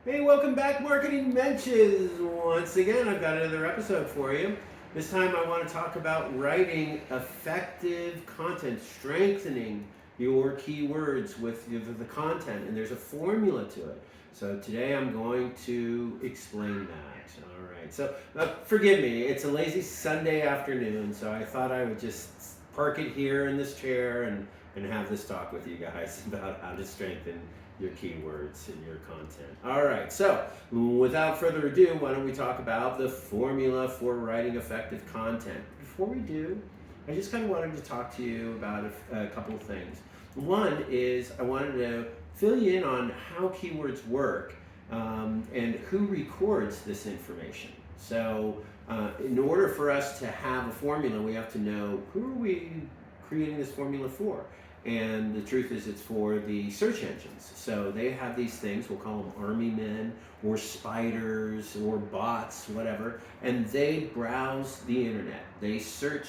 Hey, welcome back, Marketing Menches. Once again, I've got another episode for you. This time I want to talk about writing effective content, strengthening your keywords with the content, and there's a formula to it. So today I'm going to explain that. All right, so forgive me, it's a lazy Sunday afternoon, so I thought I would just park it here in this chair and have this talk with you guys about how to strengthen your keywords and your content. All right, so without further ado, why don't we talk about the formula for writing effective content? Before we do, I just kind of wanted to talk to you about a couple of things. One is I wanted to fill you in on how keywords work and who records this information. So in order for us to have a formula, we have to know who are we creating this formula for. And the truth is it's for the search engines. So they have these things, we'll call them army men or spiders or bots, whatever, and they browse the internet. They search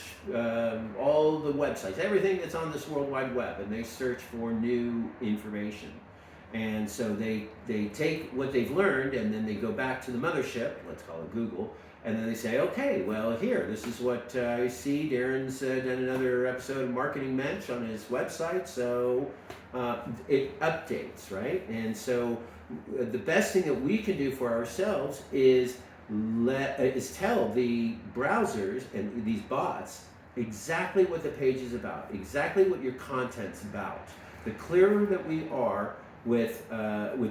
all the websites, everything that's on this World Wide Web, and they search for new information. And so they take what they've learned and then they go back to the mothership, let's call it Google, and then they say, okay, well, here, this is what I see. Darren's done another episode of Marketing Mensch on his website, so it updates, right? And so the best thing that we can do for ourselves is tell the browsers and these bots exactly what the page is about, exactly what your content's about. The clearer that we are with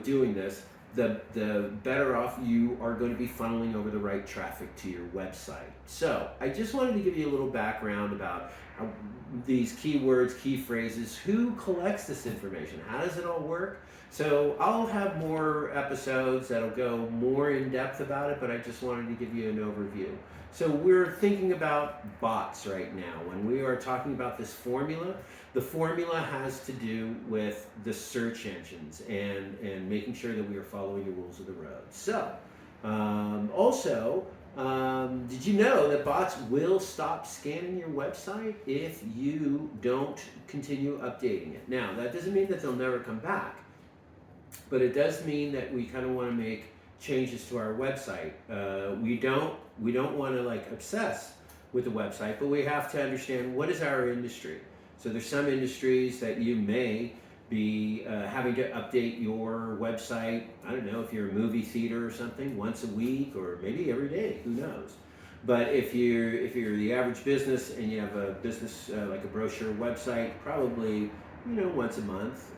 doing this, the better off you are going to be funneling over the right traffic to your website. So I just wanted to give you a little background about these keywords, key phrases, who collects this information, how does it all work? So I'll have more episodes that'll go more in depth about it, but I just wanted to give you an overview. So we're thinking about bots right now. When we are talking about this formula, the formula has to do with the search engines and making sure that we are following the rules of the road. So, did you know that bots will stop scanning your website if you don't continue updating it? Now, that doesn't mean that they'll never come back, but it does mean that we kind of want to make changes to our website. We don't want to like obsess with the website, but we have to understand what is our industry. So there's some industries that you may be having to update your website. I don't know if you're a movie theater or something once a week or maybe every day. Who knows? But if you're the average business and you have a business like a brochure website, probably once a month.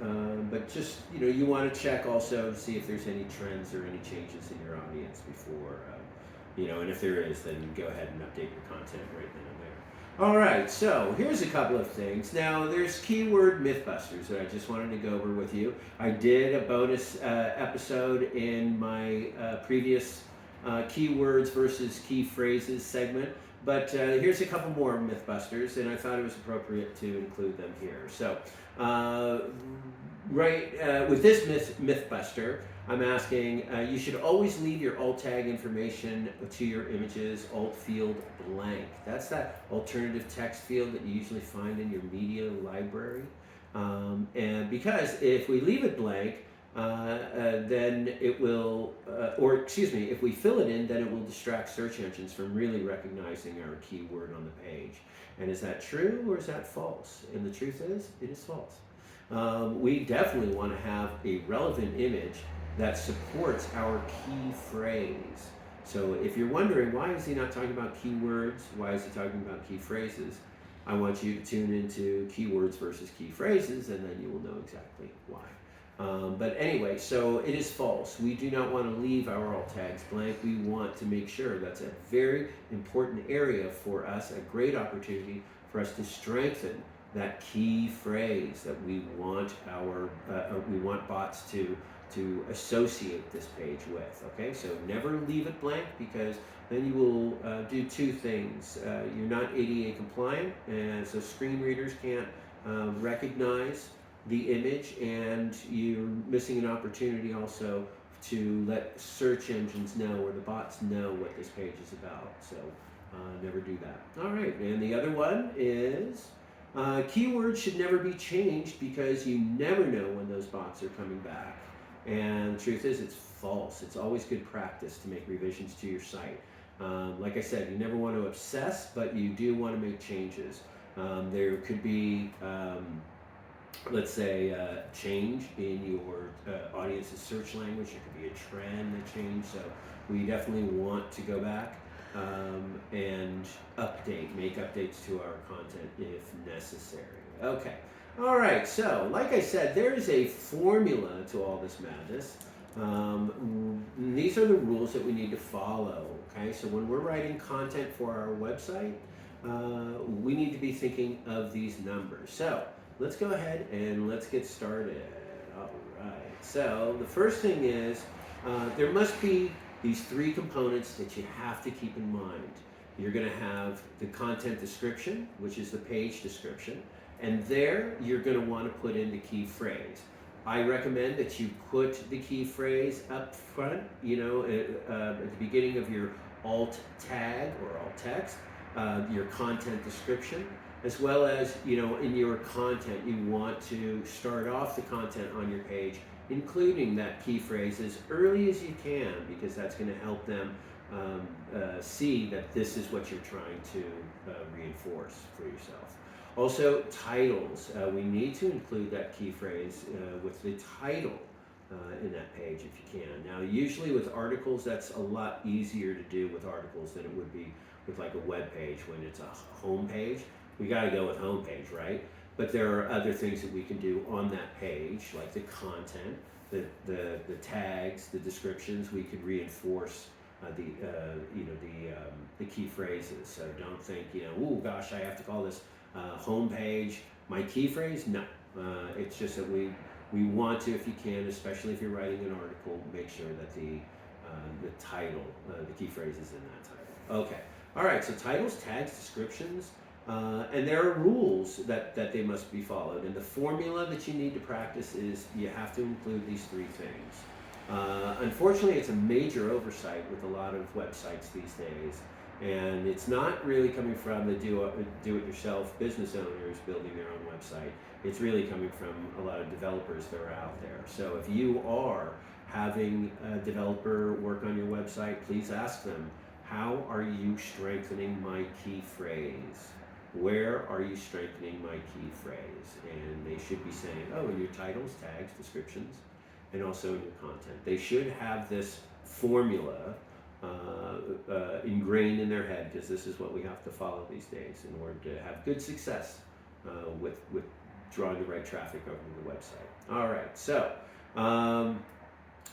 But just you want to check also to see if there's any trends or any changes in your audience before and if there is, then go ahead and update your content right then and there. All right, so here's a couple of things. Now, there's keyword mythbusters that I just wanted to go over with you. I did a bonus episode in my previous keywords versus key phrases segment, but here's a couple more mythbusters, and I thought it was appropriate to include them here. So, with this mythbuster, I'm asking, you should always leave your alt tag information to your images, alt field blank. That's that alternative text field that you usually find in your media library. And because if we leave it blank, then it will, if we fill it in, then it will distract search engines from really recognizing our keyword on the page. And is that true or is that false? And the truth is, it is false. We definitely want to have a relevant image that supports our key phrase. So if you're wondering, why is he not talking about keywords? Why is he talking about key phrases? I want you to tune into keywords versus key phrases, and then you will know exactly why. But anyway, so it is false. We do not want to leave our alt tags blank. We want to make sure that's a very important area for us, a great opportunity for us to strengthen that key phrase that we want we want bots to associate this page with. Okay, so never leave it blank, because then you will do two things. You're not ADA compliant, and so screen readers can't recognize the image, and you're missing an opportunity also to let search engines know, or the bots know, what this page is about. So never do that. All right, and the other one is keywords should never be changed, because you never know when those bots are coming back. And the truth is, it's false. It's always good practice to make revisions to your site. Like I said, you never want to obsess, but you do want to make changes. There could be, let's say, change in your audience's search language. There could be a trend that changed. So we definitely want to go back and make updates to our content if necessary. Okay. All right. So, like I said, there is a formula to all this madness. These are the rules that we need to follow. Okay. So when we're writing content for our website, we need to be thinking of these numbers. So let's go ahead and let's get started. All right. So the first thing is there must be these three components that you have to keep in mind. You're going to have the content description, which is the page description, and there you're going to want to put in the key phrase. I recommend that you put the key phrase up front, at the beginning of your alt tag or alt text, your content description, as well as, in your content, you want to start off the content on your page, including that key phrase as early as you can, because that's going to help them see that this is what you're trying to reinforce for yourself. Also, titles. We need to include that key phrase with the title in that page if you can. Now, usually with articles, that's a lot easier to do with articles than it would be with like a web page when it's a home page. We got to go with home page, right? But there are other things that we can do on that page, like the content, the tags, the descriptions. We could reinforce the key phrases. So don't think, oh gosh, I have to call this home page my key phrase. No, it's just that we want to, if you can, especially if you're writing an article, make sure that the title, the key phrase is in that title. Okay. All right. So titles, tags, descriptions. And there are rules that they must be followed. And the formula that you need to practice is you have to include these three things. Unfortunately, it's a major oversight with a lot of websites these days. And it's not really coming from the do-it-yourself business owners building their own website. It's really coming from a lot of developers that are out there. So if you are having a developer work on your website, please ask them, how are you strengthening my key phrase? Where are you strengthening my key phrase? And they should be saying, in your titles, tags, descriptions, and also in your content. They should have this formula ingrained in their head, because this is what we have to follow these days in order to have good success with drawing the right traffic over to the website. All right, so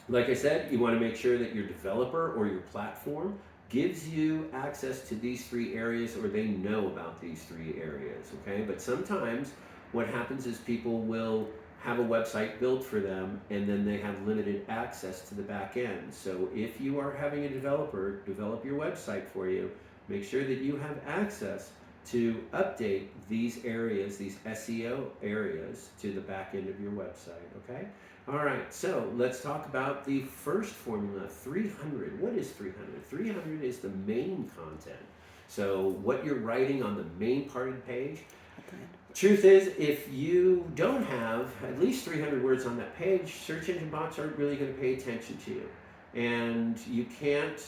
like I said, you want to make sure that your developer or your platform gives you access to these three areas, or they know about these three areas, okay? But sometimes what happens is people will have a website built for them and then they have limited access to the back end. So if you are having a developer develop your website for you, make sure that you have access to update these areas, these SEO areas, to the back end of your website, okay? All right, so let's talk about the first formula, 300. What is 300? 300 is the main content. So what you're writing on the main part of the page. Truth is, if you don't have at least 300 words on that page, search engine bots aren't really going to pay attention to you. And you can't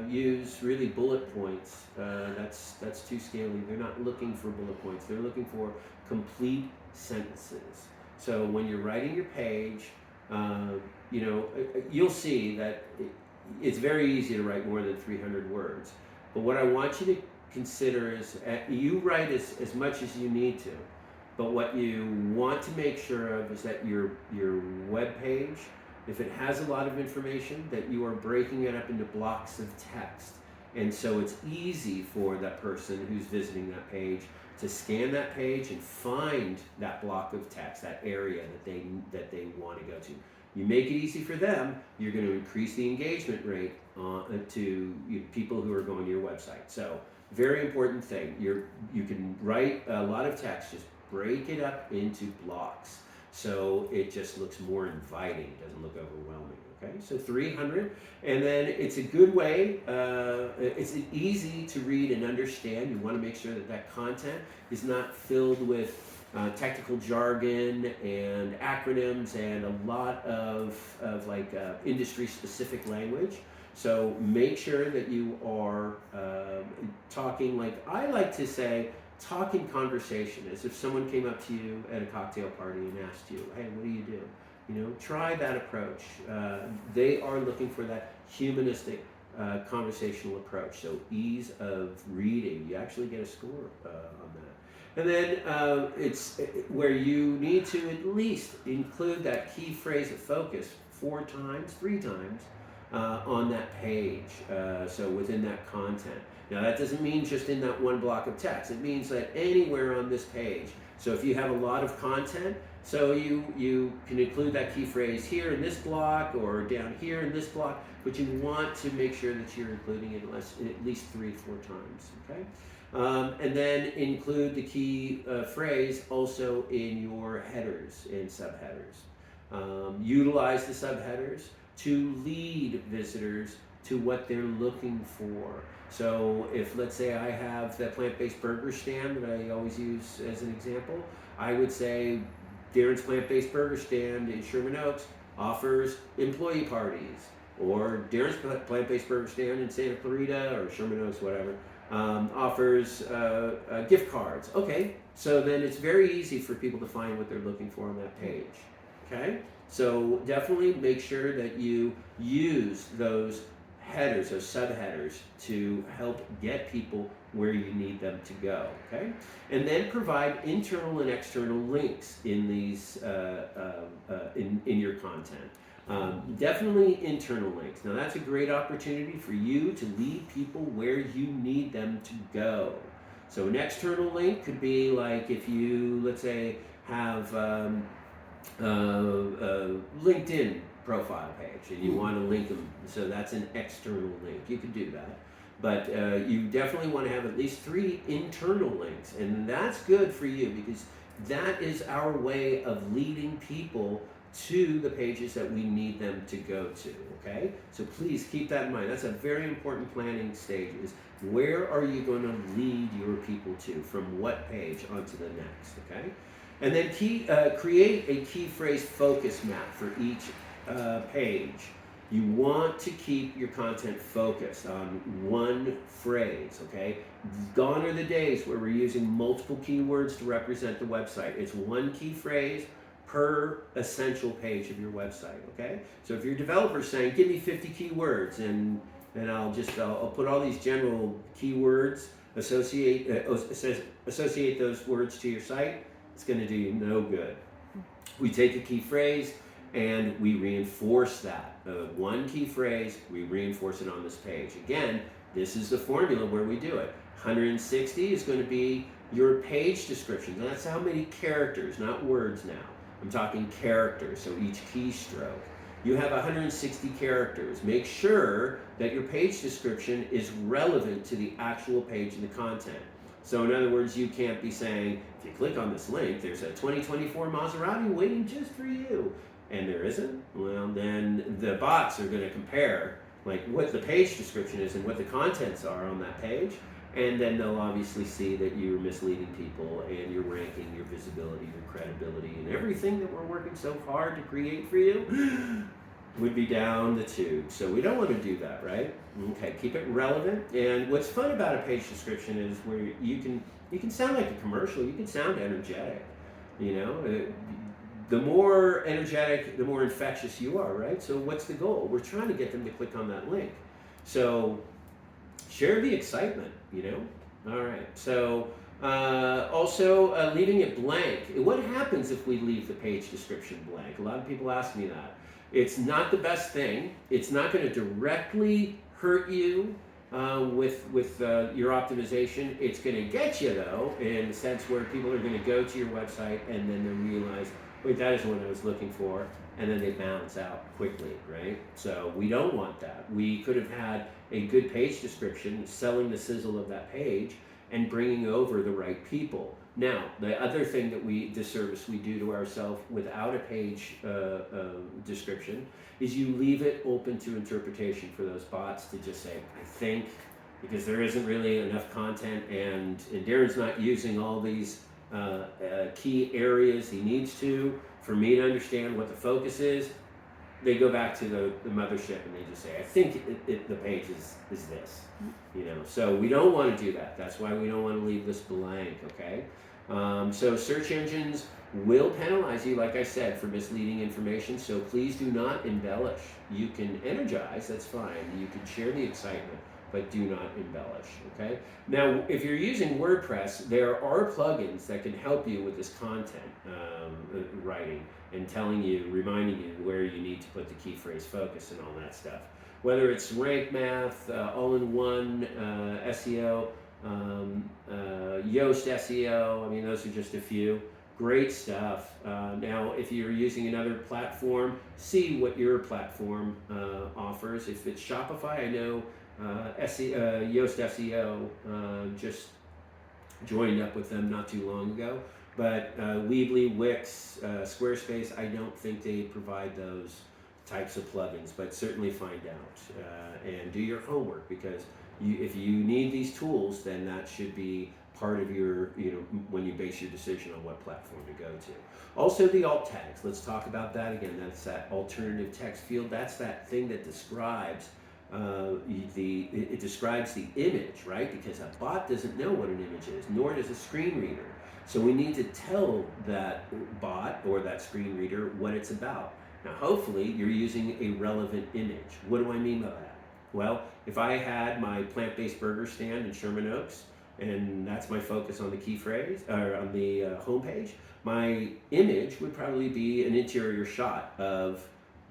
use really bullet points. That's too scaly. They're not looking for bullet points. They're looking for complete sentences. So when you're writing your page, you'll see that it's very easy to write more than 300 words. But what I want you to consider is you write as much as you need to. But what you want to make sure of is that your web page, if it has a lot of information, that you are breaking it up into blocks of text. And so it's easy for that person who's visiting that page to scan that page and find that block of text, that area that they want to go to. You make it easy for them, you're going to increase the engagement rate to people who are going to your website. So very important thing. You can write a lot of text, just break it up into blocks so it just looks more inviting. It doesn't look overwhelming. Okay, so 300, and then it's a good way, it's easy to read and understand. You want to make sure that content is not filled with technical jargon and acronyms and a lot of like industry-specific language. So make sure that you are talking, like I like to say, talking conversation, as if someone came up to you at a cocktail party and asked you, hey, what do you do? You know, try that approach. They are looking for that humanistic conversational approach. So ease of reading, you actually get a score on that. And then it's where you need to at least include that key phrase of focus 3 times on that page. So within that content. Now that doesn't mean just in that one block of text. It means that anywhere on this page. So if you have a lot of content, so you can include that key phrase here in this block or down here in this block, but you want to make sure that you're including it at least 3 to 4 times, okay? And then include the key phrase also in your headers and subheaders. Utilize the subheaders to lead visitors to what they're looking for. So if, let's say, I have that plant-based burger stand that I always use as an example, I would say Darren's plant-based burger stand in Sherman Oaks offers employee parties, or Darren's plant-based burger stand in Santa Clarita or Sherman Oaks, whatever, offers gift cards. Okay, so then it's very easy for people to find what they're looking for on that page. Okay, so definitely make sure that you use those headers, those subheaders, to help get people where you need them to go. Okay, and then provide internal and external links in these in your content. Definitely internal links. Now that's a great opportunity for you to lead people where you need them to go. So an external link could be like if you, let's say, have a LinkedIn profile page and you want to link them, so that's an external link. You can do that, but you definitely want to have at least 3 internal links, and that's good for you because that is our way of leading people to the pages that we need them to go to. Okay, so please keep that in mind. That's a very important planning stage, is where are you going to lead your people to, from what page onto the next. Okay, and then create a key phrase focus map for each page. You want to keep your content focused on one phrase, okay? Gone are the days where we're using multiple keywords to represent the website. It's one key phrase per essential page of your website, okay? So if your developer's saying, give me 50 keywords, and I'll put all these general keywords, associate those words to your site, it's gonna do you no good. We take a key phrase, and we reinforce that. One key phrase, we reinforce it on this page. Again, this is the formula where we do it. 160 is going to be your page description. And that's how many characters, not words now. I'm talking characters, so each keystroke. You have 160 characters. Make sure that your page description is relevant to the actual page and the content. So in other words, you can't be saying, if you click on this link, there's a 2024 Maserati waiting just for you. And there isn't, well, then the bots are going to compare like what the page description is and what the contents are on that page, and then they'll obviously see that you're misleading people and your ranking, your visibility, your credibility, and everything that we're working so hard to create for you would be down the tube. So we don't want to do that, right? Okay, keep it relevant. And what's fun about a page description is where you can sound like a commercial, you can sound energetic, you know. The more energetic, the more infectious you are, right? So what's the goal? We're trying to get them to click on that link. So share the excitement, you know? All right, so also leaving it blank. What happens if we leave the page description blank? A lot of people ask me that. It's not the best thing. It's not going to directly hurt you with your optimization. It's going to get you, though, in the sense where people are going to go to your website and then they'll realize, wait, that is what I was looking for, and then they bounce out quickly, right? So we don't want that. We could have had a good page description selling the sizzle of that page and bringing over the right people. Now, the other thing that disservice we do to ourselves without a page description is you leave it open to interpretation for those bots to just say, I think, because there isn't really enough content, and Darren's not using all these key areas he needs to for me to understand what the focus is. They go back to the mothership and they just say, I think the page is this, So we don't want to do that. That's why we don't want to leave this blank, okay? So search engines will penalize you, like I said, for misleading information. So please do not embellish. You can energize, that's fine. You can share the excitement, but do not embellish, okay? Now, if you're using WordPress, there are plugins that can help you with this content writing and reminding you where you need to put the key phrase focus and all that stuff. Whether it's Rank Math, All-in-One SEO, Yoast SEO, I mean, those are just a few. Great stuff. Now, if you're using another platform, see what your platform offers. If it's Shopify, I know Yoast SEO just joined up with them not too long ago. But Weebly, Wix, Squarespace, I don't think they provide those types of plugins, but certainly find out and do your homework, because if you need these tools, then that should be part of your, when you base your decision on what platform to go to. Also, the alt tags. Let's talk about that again. That's that alternative text field. That's that thing that describes it describes the image, right? Because a bot doesn't know what an image is, nor does a screen reader. So we need to tell that bot or that screen reader what it's about. Now, hopefully, you're using a relevant image. What do I mean by that? Well, if I had my plant-based burger stand in Sherman Oaks, and that's my focus on the key phrase, or on the homepage, my image would probably be an interior shot of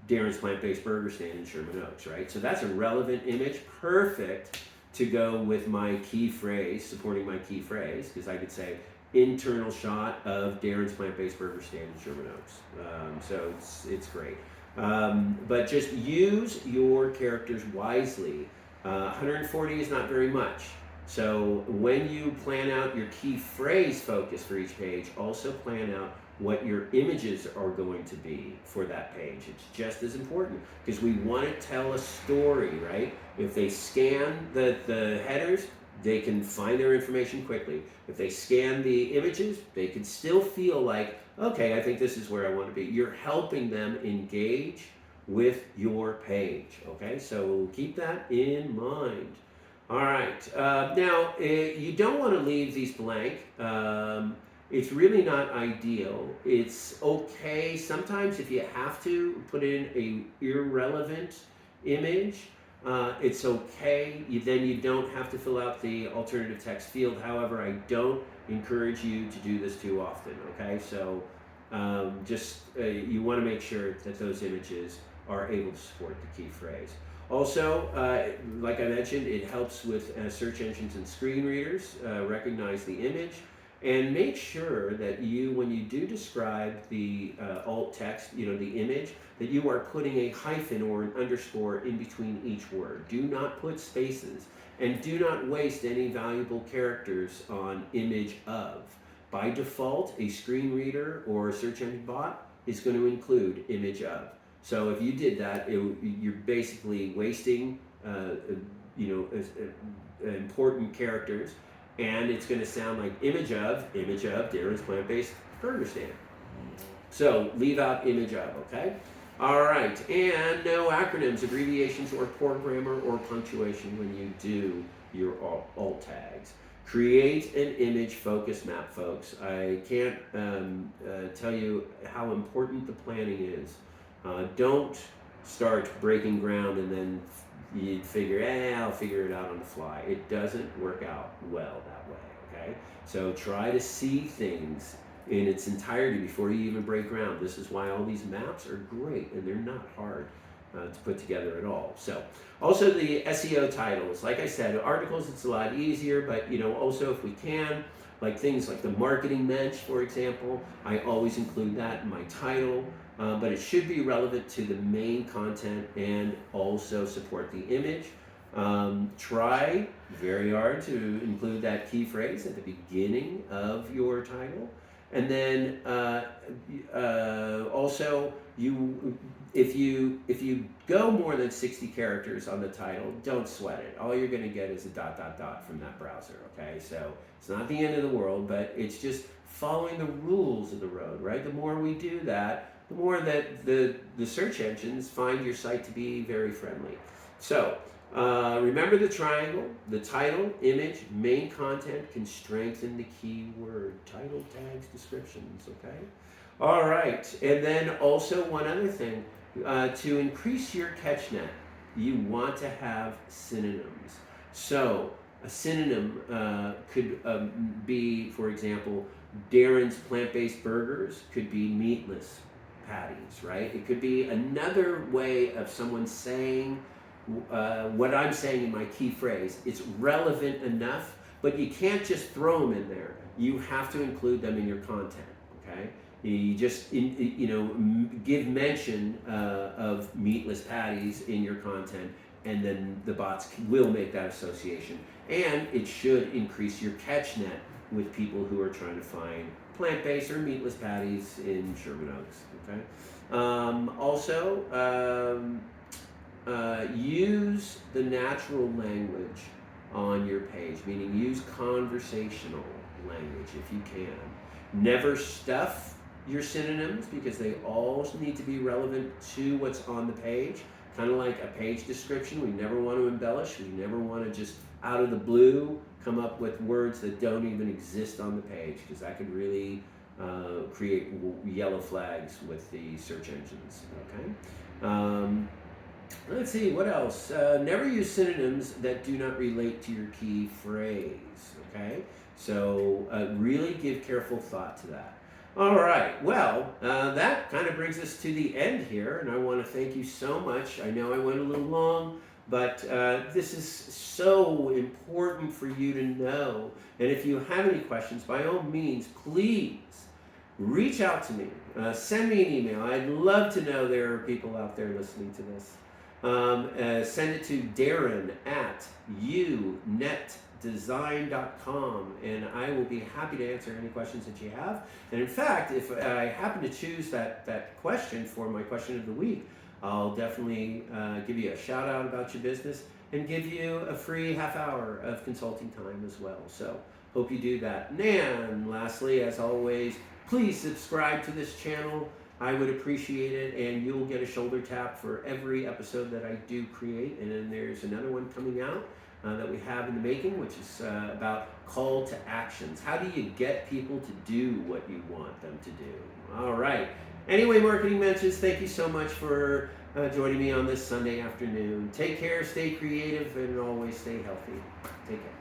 Darren's plant-based burger stand in Sherman Oaks, right? So that's a relevant image, perfect to go with my key phrase, supporting my key phrase, because I could say, internal shot of Darren's plant-based burger stand in Sherman Oaks. So it's great. But just use your characters wisely. 140 is not very much. So when you plan out your key phrase focus for each page, also plan out what your images are going to be for that page. It's just as important, because we want to tell a story, right? If they scan the headers, they can find their information quickly. If they scan the images, they can still feel like, okay, I think this is where I want to be. You're helping them engage with your page, okay? So keep that in mind. All right, now you don't want to leave these blank. It's really not ideal. It's okay sometimes if you have to put in a irrelevant image. It's okay. Then you don't have to fill out the alternative text field. However, I don't encourage you to do this too often. Okay, so you want to make sure that those images are able to support the key phrase. Also, like I mentioned, it helps with search engines and screen readers recognize the image. And make sure that when you do describe the alt text, the image, that you are putting a hyphen or an underscore in between each word. Do not put spaces, and do not waste any valuable characters on image of. By default, a screen reader or a search engine bot is going to include image of. So if you did that, you're basically wasting important characters. And it's going to sound like image of Darren's plant-based burger stand. So leave out image of, okay? All right, and no acronyms, abbreviations, or poor grammar or punctuation when you do your alt tags. Create an image focus map, folks. I can't tell you how important the planning is. Don't start breaking ground and then you figure, I'll figure it out on the fly. It doesn't work out well that way, okay? So try to see things in its entirety before you even break ground. This is why all these maps are great, and they're not hard to put together at all. So also the SEO titles. Like I said, articles, it's a lot easier, but also if we can, like things like the Marketing Mensch, for example, I always include that in my title. But it should be relevant to the main content and also support the image. Try very hard to include that key phrase at the beginning of your title. And then also, if you go more than 60 characters on the title, don't sweat it. All you're going to get is a ... from that browser. Okay, so it's not the end of the world, but it's just following the rules of the road, right? The more we do that, the more that the search engines find your site to be very friendly. So remember the triangle: the title, image, main content can strengthen the keyword. Title, tags, descriptions. Okay. All right, and then also one other thing, to increase your catch net, you want to have synonyms. So a synonym could be, for example, Darren's plant-based burgers could be meatless patties, right? It could be another way of someone saying what I'm saying in my key phrase. It's relevant enough, but you can't just throw them in there. You have to include them in your content, okay? You just give mention of meatless patties in your content, and then the bots will make that association. And it should increase your catch net with people who are trying to find plant-based or meatless patties in Sherman Oaks. Okay. Also, use the natural language on your page, meaning use conversational language if you can. Never stuff your synonyms, because they all need to be relevant to what's on the page. Kind of like a page description, we never want to embellish. We never want to just out of the blue come up with words that don't even exist on the page, because that could really create yellow flags with the search engines. Okay. Let's see, what else? Never use synonyms that do not relate to your key phrase. Okay. So really give careful thought to that. All right, well, that kind of brings us to the end here, and I want to thank you so much. I know I went a little long, but this is so important for you to know. And if you have any questions, by all means, please reach out to me. Send me an email. I'd love to know there are people out there listening to this. Send it to Darren at unetdesign.com, and I will be happy to answer any questions that you have. And in fact, if I happen to choose that question for my question of the week, I'll definitely give you a shout out about your business and give you a free half hour of consulting time as well. So hope you do that. And lastly, as always, please subscribe to this channel. I would appreciate it, and you'll get a shoulder tap for every episode that I do create. And then there's another one coming out that we have in the making, which is about call to actions. How do you get people to do what you want them to do? All right. Anyway, Marketing Mensch, thank you so much for joining me on this Sunday afternoon. Take care, stay creative, and always stay healthy. Take care.